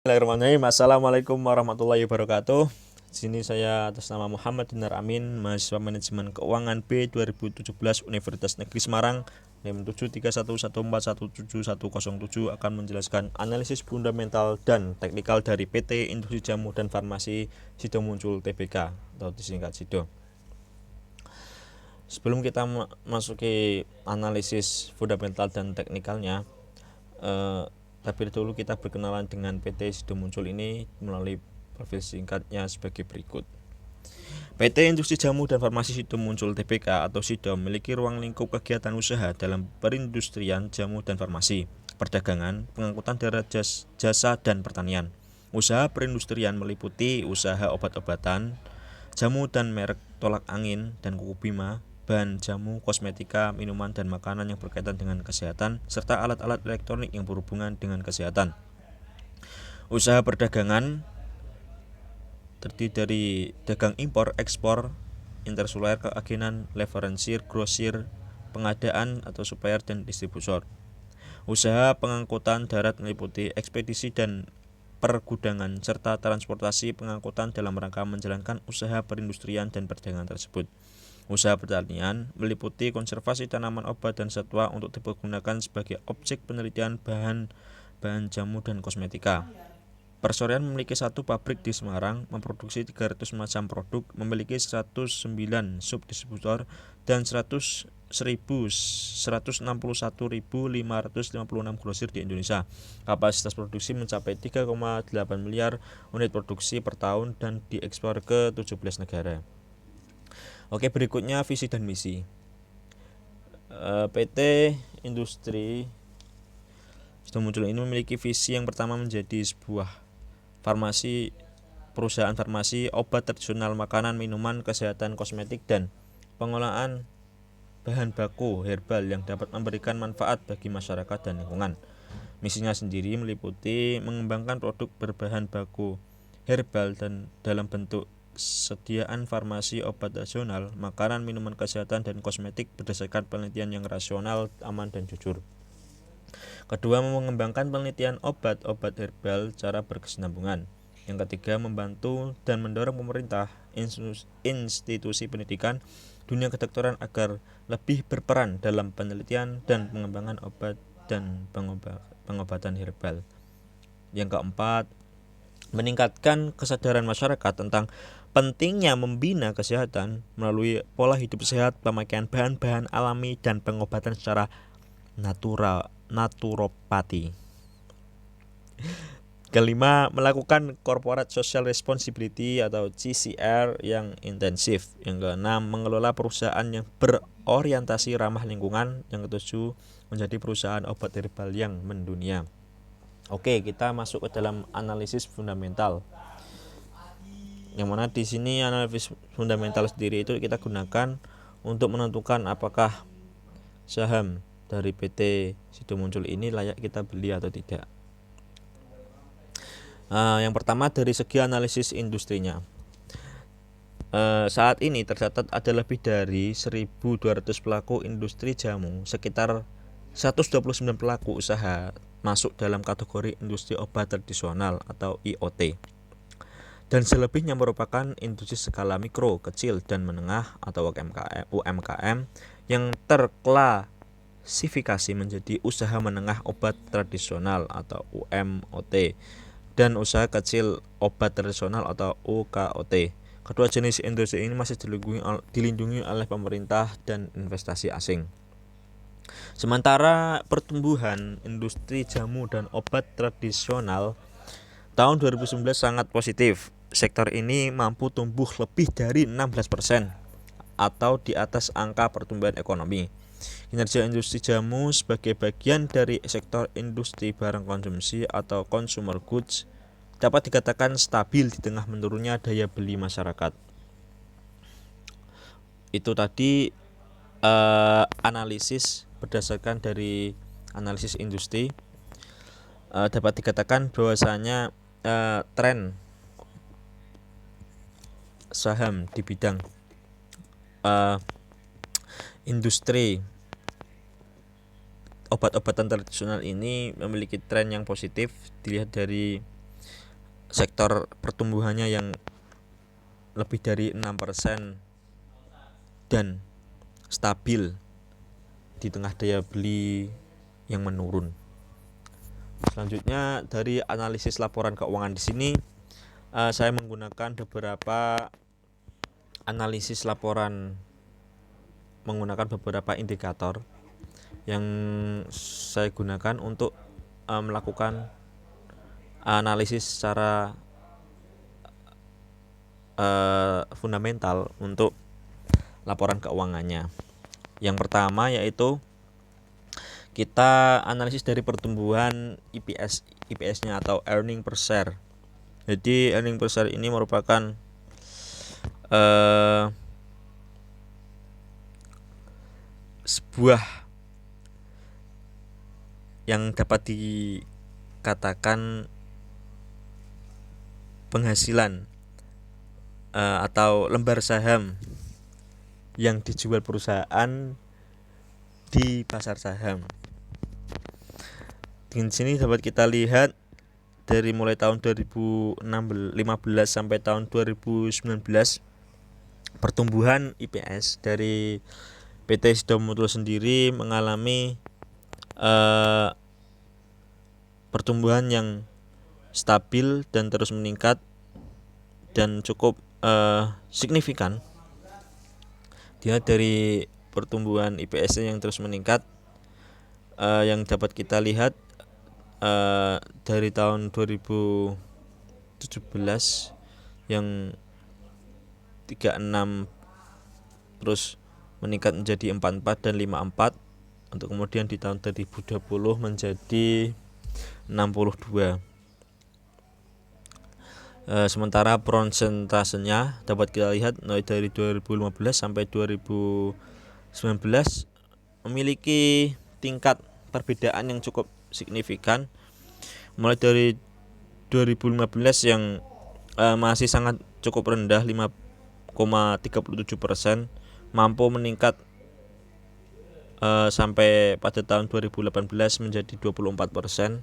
Bismillahirrahmanirrahim. Assalamualaikum warahmatullahi wabarakatuh. Di sini saya atas nama Muhammad Dinar Amin, mahasiswa Manajemen Keuangan B 2017 Universitas Negeri Semarang, NIM 731141717 akan menjelaskan analisis fundamental dan teknikal dari PT Industri Jamu dan Farmasi Sido Muncul Tbk atau disingkat Sido. Sebelum kita masuki analisis fundamental dan teknikalnya, tapi dulu kita berkenalan dengan PT Sido Muncul ini melalui profil singkatnya sebagai berikut. PT Industri Jamu dan Farmasi Sido Muncul Tbk atau Sido memiliki ruang lingkup kegiatan usaha dalam perindustrian jamu dan farmasi, perdagangan, pengangkutan darat, jasa, dan pertanian. Usaha perindustrian meliputi usaha obat-obatan, jamu dan merek tolak angin dan kuku bima, bahan jamu, kosmetika, minuman, dan makanan yang berkaitan dengan kesehatan, serta alat-alat elektronik yang berhubungan dengan kesehatan. Usaha perdagangan terdiri dari dagang impor, ekspor, intersuler, keagenan, leverensir, grosir, pengadaan atau supplier, dan distributor. Usaha pengangkutan darat meliputi ekspedisi dan pergudangan serta transportasi pengangkutan dalam rangka menjalankan usaha perindustrian dan perdagangan tersebut. Usaha pertanian meliputi konservasi tanaman obat dan satwa untuk dipergunakan sebagai objek penelitian bahan jamu dan kosmetika. Persoryan memiliki satu pabrik di Semarang, memproduksi 300 macam produk, memiliki 109 subdistributor dan 161.556 grosir di Indonesia. Kapasitas produksi mencapai 3,8 miliar unit produksi per tahun dan diekspor ke 17 negara. Oke, berikutnya visi dan misi. PT Industri Sido Muncul ini memiliki visi yang pertama menjadi sebuah perusahaan farmasi, obat tradisional, makanan, minuman, kesehatan, kosmetik, dan pengolahan bahan baku herbal yang dapat memberikan manfaat bagi masyarakat dan lingkungan. Misinya sendiri meliputi mengembangkan produk berbahan baku herbal dan dalam bentuk sediaan farmasi, obat tradisional, makanan, minuman, kesehatan, dan kosmetik berdasarkan penelitian yang rasional, aman, dan jujur. Kedua, mengembangkan penelitian obat-obat herbal secara berkesinambungan. Yang ketiga, membantu dan mendorong pemerintah, institusi pendidikan, dunia kedokteran agar lebih berperan dalam penelitian dan pengembangan obat dan pengobatan herbal. Yang keempat, meningkatkan kesadaran masyarakat tentang pentingnya membina kesehatan melalui pola hidup sehat, pemakaian bahan-bahan alami, dan pengobatan secara naturopati. Kelima, melakukan corporate social responsibility atau CSR yang intensif. Yang keenam, mengelola perusahaan yang berorientasi ramah lingkungan. Yang ketujuh, menjadi perusahaan obat herbal yang mendunia. Oke, kita masuk ke dalam analisis fundamental. Yang mana di sini analisis fundamental sendiri itu kita gunakan untuk menentukan apakah saham dari PT Sido Muncul ini layak kita beli atau tidak. Yang pertama dari segi analisis industrinya. Saat ini tercatat ada lebih dari 1.200 pelaku industri jamu, sekitar 129 pelaku usaha masuk dalam kategori industri obat tradisional atau IoT. Dan selebihnya merupakan industri skala mikro, kecil, dan menengah atau UMKM yang terklasifikasi menjadi usaha menengah obat tradisional atau UMOT dan usaha kecil obat tradisional atau UKOT. Kedua jenis industri ini masih dilindungi oleh pemerintah dan investasi asing. Sementara pertumbuhan industri jamu dan obat tradisional tahun 2019 sangat positif. Sektor ini mampu tumbuh lebih dari 16% atau di atas angka pertumbuhan ekonomi. Kinerja industri jamu sebagai bagian dari sektor industri barang konsumsi atau consumer goods dapat dikatakan stabil di tengah menurunnya daya beli masyarakat. Itu tadi analisis berdasarkan dari analisis industri. Dapat dikatakan bahwasanya tren saham di bidang industri obat-obatan tradisional ini memiliki tren yang positif dilihat dari sektor pertumbuhannya yang lebih dari 6% dan stabil di tengah daya beli yang menurun. Selanjutnya dari analisis laporan keuangan di sini saya menggunakan beberapa analisis laporan menggunakan beberapa indikator yang saya gunakan untuk melakukan analisis secara fundamental untuk laporan keuangannya. Yang pertama yaitu kita analisis dari pertumbuhan EPS-nya atau earning per share. Jadi earning per share ini merupakan sebuah yang dapat dikatakan penghasilan atau lembar saham yang dijual perusahaan di pasar saham. Di sini dapat kita lihat dari mulai tahun 2015 sampai tahun 2019 pertumbuhan IPS dari PT Sido Muncul sendiri mengalami pertumbuhan yang stabil dan terus meningkat dan cukup signifikan. Dia dari pertumbuhan IPS yang terus meningkat yang dapat kita lihat dari tahun 2017 yang 36 terus meningkat menjadi 44 dan 54 untuk kemudian di tahun 2020 menjadi 62. Sementara persentasenya dapat kita lihat mulai dari 2015 sampai 2019 memiliki tingkat perbedaan yang cukup signifikan. Mulai dari 2015 yang masih sangat cukup rendah 5,37%, mampu meningkat sampai pada tahun 2018 menjadi 24%,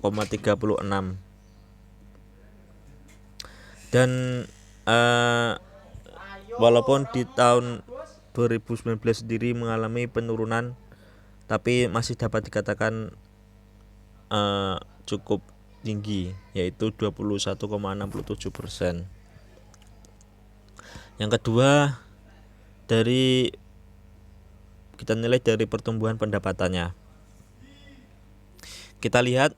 36%. Dan walaupun di tahun 2019 sendiri mengalami penurunan, tapi masih dapat dikatakan cukup tinggi, yaitu 21,67%. Yang kedua, kita nilai dari pertumbuhan pendapatannya. Kita lihat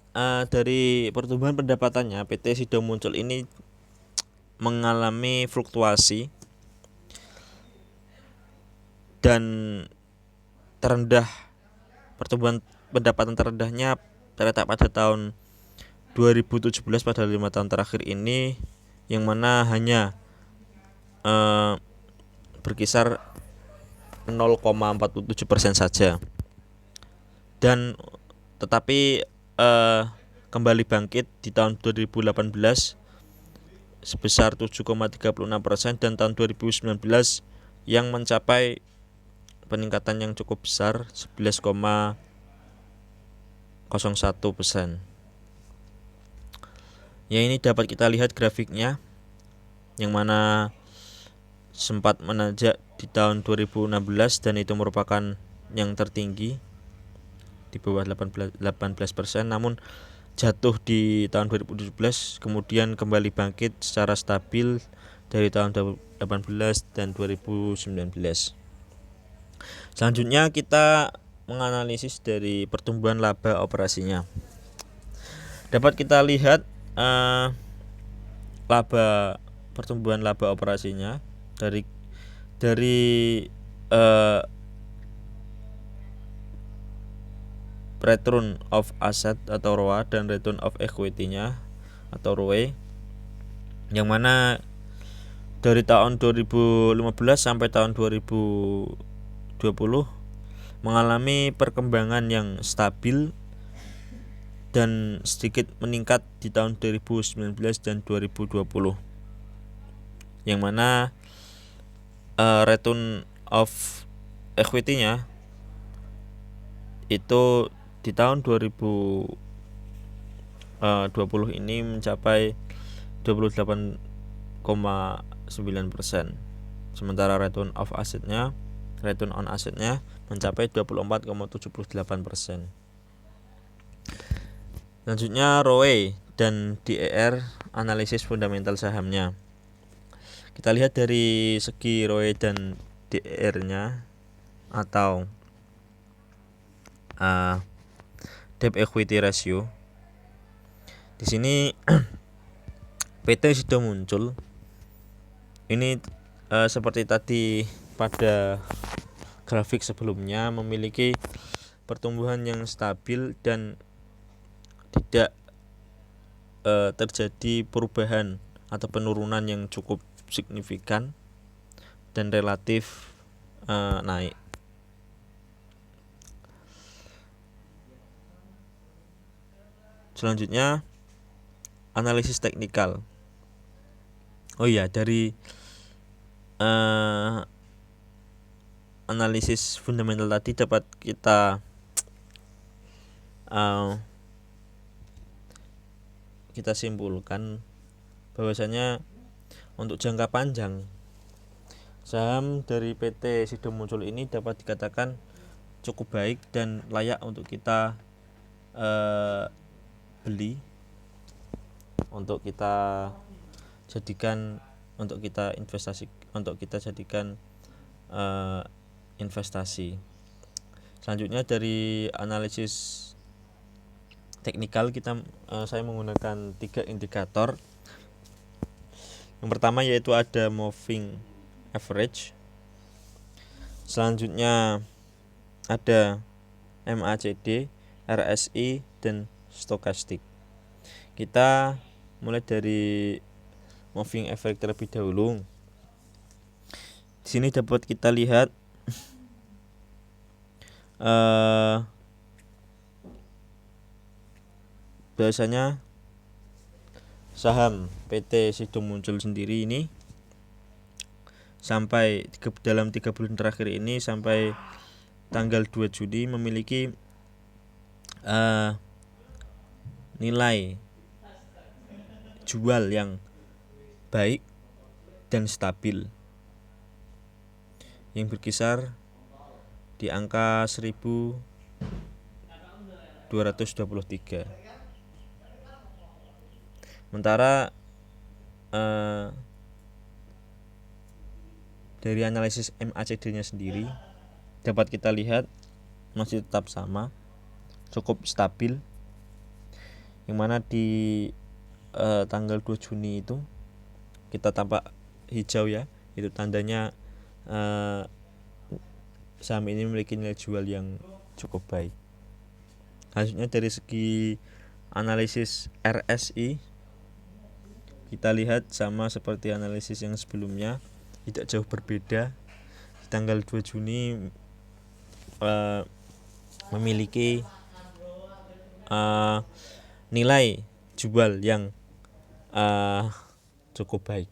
dari pertumbuhan pendapatannya, PT Sido Muncul ini mengalami fluktuasi dan terendah, pertumbuhan pendapatan terendahnya terletak pada tahun 2017 pada 5 tahun terakhir ini, yang mana hanya berkisar 0,47% saja, dan tetapi kembali bangkit di tahun 2018 sebesar 7,36% dan tahun 2019 yang mencapai peningkatan yang cukup besar 11,01%. Ya, ini dapat kita lihat grafiknya yang mana sempat menanjak di tahun 2016 dan itu merupakan yang tertinggi di bawah 18%, namun jatuh di tahun 2017 kemudian kembali bangkit secara stabil dari tahun 2018 dan 2019. Selanjutnya kita menganalisis dari pertumbuhan laba operasinya. Dapat kita lihat pertumbuhan laba operasinya dari return of asset atau ROA dan return of equity-nya atau ROE, yang mana dari tahun 2015 sampai tahun 2020 mengalami perkembangan yang stabil dan sedikit meningkat di tahun 2019 dan 2020, yang mana return of equity-nya itu di tahun 2020 20 ini mencapai 28,9%. Sementara return on assetnya mencapai 24,78%. Selanjutnya ROE dan DER, analisis fundamental sahamnya. Kita lihat dari segi ROE dan DER-nya atau debt equity ratio. Di sini PT sudah muncul. Ini seperti tadi pada grafik sebelumnya, memiliki pertumbuhan yang stabil dan tidak terjadi perubahan atau penurunan yang cukup signifikan dan relatif naik. Selanjutnya analisis teknikal. Dari analisis fundamental tadi dapat kita simpulkan bahwasanya untuk jangka panjang saham dari PT Sido Muncul ini dapat dikatakan cukup baik dan layak untuk kita beli, untuk kita jadikan investasi. Selanjutnya dari analisis teknikal saya menggunakan 3 indikator. Yang pertama yaitu ada moving average. Selanjutnya ada MACD, RSI dan stokastik. Kita mulai dari moving average terlebih dahulu. Di sini dapat kita lihat bahwasanya saham PT Sido Muncul sendiri ini sampai dalam 3 bulan terakhir ini sampai tanggal 2 Juni memiliki nilai jual yang baik dan stabil yang berkisar di angka 1.223. Sementara dari analisis MACD-nya sendiri dapat kita lihat masih tetap sama, cukup stabil, yang mana di tanggal 2 Juni itu kita tampak hijau ya, itu tandanya saham ini memiliki nilai jual yang cukup baik. Selanjutnya dari segi analisis RSI, kita lihat sama seperti analisis yang sebelumnya, tidak jauh berbeda. Di tanggal 2 Juni memiliki nilai jual yang cukup baik.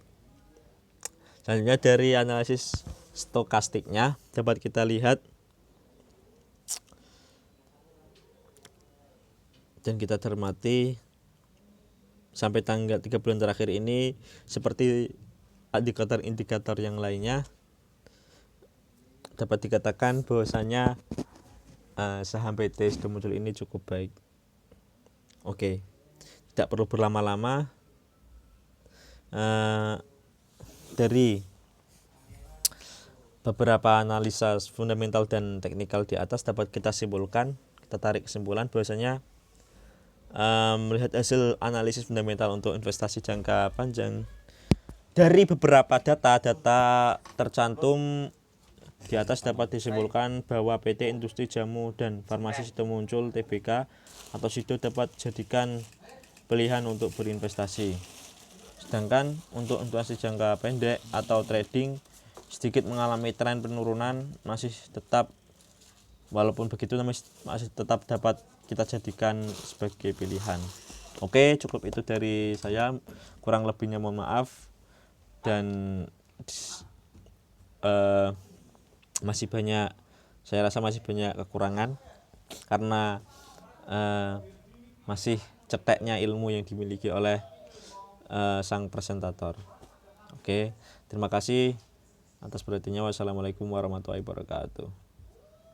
Selanjutnya dari analisis stokastiknya dapat kita lihat dan kita cermati sampai tanggal 3 bulan terakhir ini seperti indikator-indikator yang lainnya, dapat dikatakan bahwasanya saham PT Sido Muncul ini cukup baik. Oke, tidak perlu berlama-lama. Dari beberapa analisa fundamental dan teknikal di atas dapat kita tarik kesimpulan bahwasanya melihat hasil analisis fundamental untuk investasi jangka panjang dari beberapa data tercantum di atas dapat disimpulkan bahwa PT Industri Jamu dan Farmasi Sido Muncul Tbk atau Sido dapat dijadikan pilihan untuk berinvestasi. Sedangkan untuk investasi jangka pendek atau trading sedikit mengalami tren penurunan, walaupun begitu masih tetap dapat kita jadikan sebagai pilihan. Oke, cukup itu dari saya, kurang lebihnya mohon maaf, dan saya rasa masih banyak kekurangan karena masih ceteknya ilmu yang dimiliki oleh sang presentator. Oke, terima kasih atas perhatiannya. Wassalamualaikum warahmatullahi wabarakatuh.